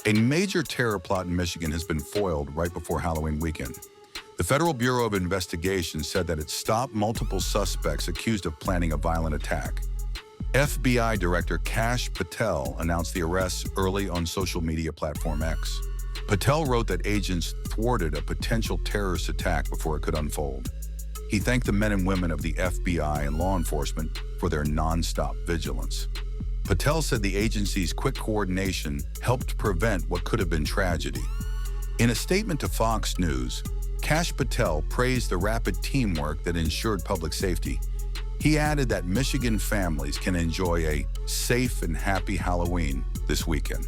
A major terror plot in Michigan has been foiled right before Halloween weekend. The Federal Bureau of Investigation said that it stopped multiple suspects accused of planning a violent attack. FBI Director Kash Patel announced the arrests early on social media platform X. Patel wrote that agents thwarted a potential terrorist attack before it could unfold. He thanked the men and women of the FBI and law enforcement for their nonstop vigilance. Patel said the agency's quick coordination helped prevent what could have been tragedy. In a statement to Fox News, Kash Patel praised the rapid teamwork that ensured public safety. He added that Michigan families can enjoy a safe and happy Halloween this weekend.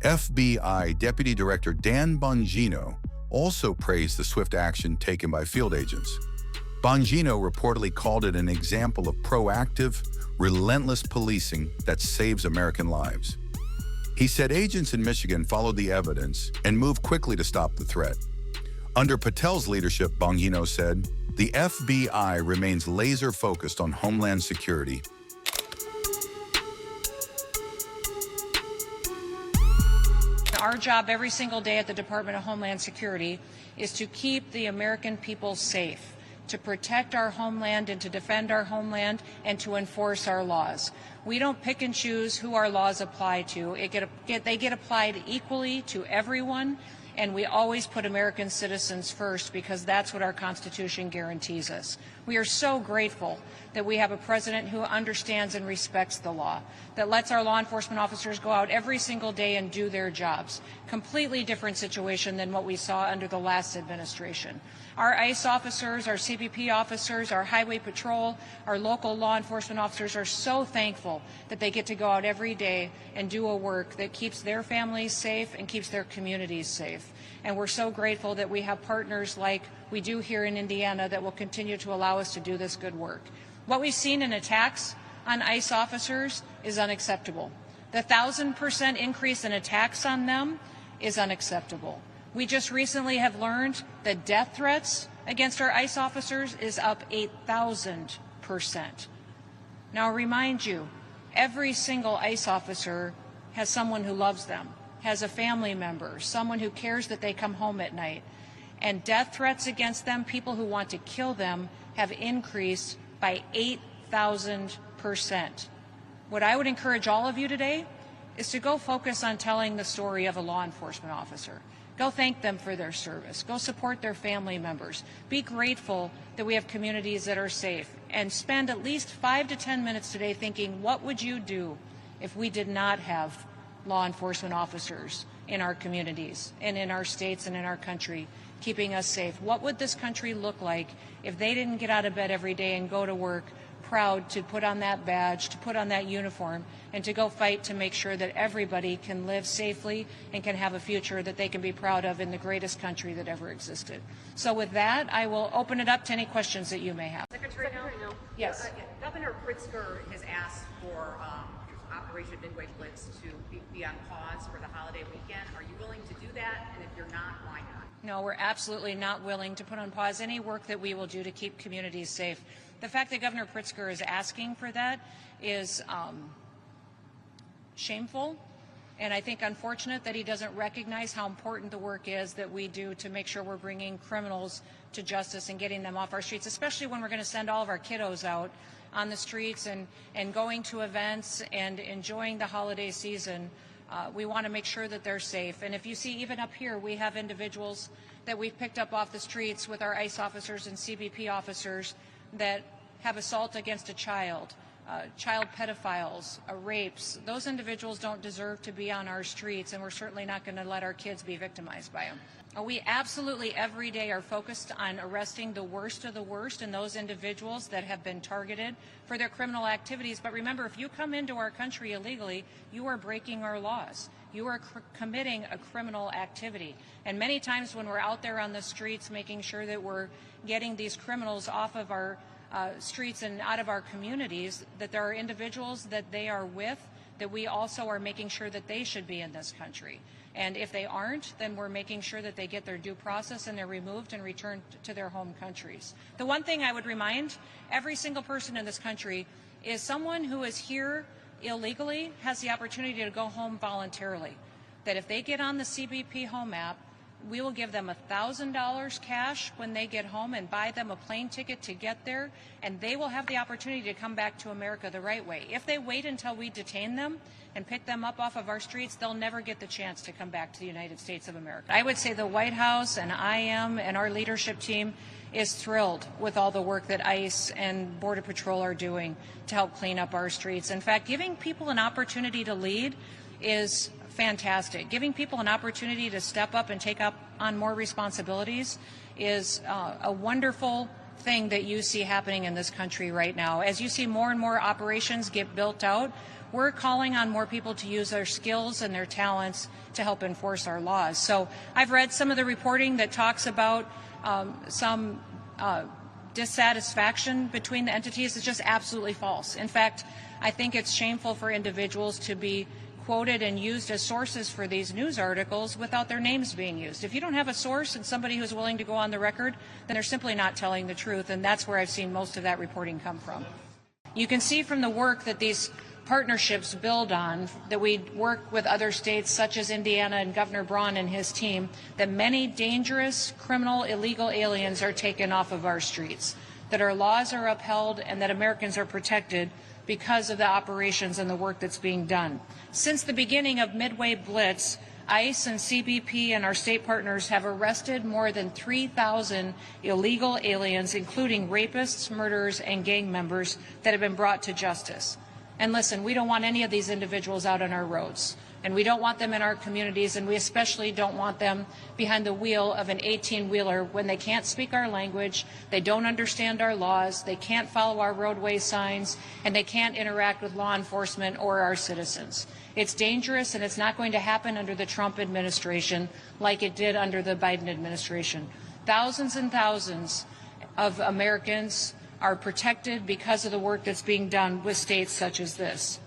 FBI Deputy Director Dan Bongino also praised the swift action taken by field agents. Bongino reportedly called it an example of proactive, relentless policing that saves American lives. He said agents in Michigan followed the evidence and moved quickly to stop the threat. Under Patel's leadership, Bongino said, the FBI remains laser-focused on Homeland security. Our job every single day at the Department of Homeland Security is to keep the American people safe, to protect our homeland and to defend our homeland and to enforce our laws. We don't pick and choose who our laws apply to. They get applied equally to everyone, and we always put American citizens first because that's what our Constitution guarantees us. We are so grateful that we have a president who understands and respects the law, that lets our law enforcement officers go out every single day and do their jobs. Completely different situation than what we saw under the last administration. Our ICE officers, our CBP officers, our Highway Patrol, our local law enforcement officers are so thankful that they get to go out every day and do a work that keeps their families safe and keeps their communities safe. And we're so grateful that we have partners like we do here in Indiana that will continue to allow us to do this good work. What we've seen in attacks on ICE officers is unacceptable. The 1,000% increase in attacks on them is unacceptable. We just recently have learned that death threats against our ICE officers is up 8,000%. Now, I remind you, every single ICE officer has someone who loves them, has a family member, someone who cares that they come home at night. And death threats against them, people who want to kill them, have increased by 8,000%. What I would encourage all of you today is to go focus on telling the story of a law enforcement officer. Go thank them for their service. Go support their family members. Be grateful that we have communities that are safe. And spend at least 5 to 10 minutes today thinking, what would you do if we did not have law enforcement officers in our communities and in our states and in our country keeping us safe? What would this country look like if they didn't get out of bed every day and go to work proud to put on that badge, to put on that uniform, and to go fight to make sure that everybody can live safely and can have a future that they can be proud of in the greatest country that ever existed? So with that, I will open it up to any questions that you may have. Secretary Nell? Yes. Governor Pritzker has asked for Operation Midway Blitz to be on pause for the holiday weekend. Are you willing to do that? And if you're not, why not? No, we're absolutely not willing to put on pause any work that we will do to keep communities safe. The fact that Governor Pritzker is asking for that is shameful, and I think unfortunate that he doesn't recognize how important the work is that we do to make sure we're bringing criminals to justice and getting them off our streets, especially when we're going to send all of our kiddos out on the streets and going to events and enjoying the holiday season. We want to make sure that they're safe. And if you see, even up here, we have individuals that we've picked up off the streets with our ICE officers and CBP officers that have assault against a child pedophiles, rapes. Those individuals don't deserve to be on our streets, and we're certainly not going to let our kids be victimized by them. We absolutely every day are focused on arresting the worst of the worst and those individuals that have been targeted for their criminal activities. But remember, if you come into our country illegally, you are breaking our laws. You are committing a criminal activity. And many times when we're out there on the streets making sure that we're getting these criminals off of our streets and out of our communities, that there are individuals that they are with that we also are making sure that they should be in this country. And if they aren't, then we're making sure that they get their due process and they're removed and returned to their home countries. The one thing I would remind every single person in this country is someone who is here illegally has the opportunity to go home voluntarily. That if they get on the CBP Home app, we will give them $1,000 cash when they get home and buy them a plane ticket to get there, and they will have the opportunity to come back to America the right way. If they wait until we detain them and pick them up off of our streets, they'll never get the chance to come back to the United States of America. I would say the White House and I am and our leadership team is thrilled with all the work that ICE and Border Patrol are doing to help clean up our streets. In fact, giving people an opportunity to lead is fantastic. Giving people an opportunity to step up and take up on more responsibilities is a wonderful thing that you see happening in this country right now. As you see more and more operations get built out, we're calling on more people to use their skills and their talents to help enforce our laws. So I've read some of the reporting that talks about some dissatisfaction between the entities. It's just absolutely false. In fact, I think it's shameful for individuals to be quoted and used as sources for these news articles without their names being used. If you don't have a source and somebody who's willing to go on the record, then they're simply not telling the truth, and that's where I've seen most of that reporting come from. You can see from the work that these partnerships build on, that we work with other states such as Indiana and Governor Braun and his team, that many dangerous, criminal, illegal aliens are taken off of our streets, that our laws are upheld, and that Americans are protected because of the operations and the work that's being done. Since the beginning of Midway Blitz, ICE and CBP and our state partners have arrested more than 3,000 illegal aliens, including rapists, murderers, and gang members that have been brought to justice. And listen, we don't want any of these individuals out on our roads, and we don't want them in our communities, and we especially don't want them behind the wheel of an 18-wheeler when they can't speak our language, they don't understand our laws, they can't follow our roadway signs, and they can't interact with law enforcement or our citizens. It's dangerous, and it's not going to happen under the Trump administration like it did under the Biden administration. Thousands and thousands of Americans are protected because of the work that's being done with states such as this.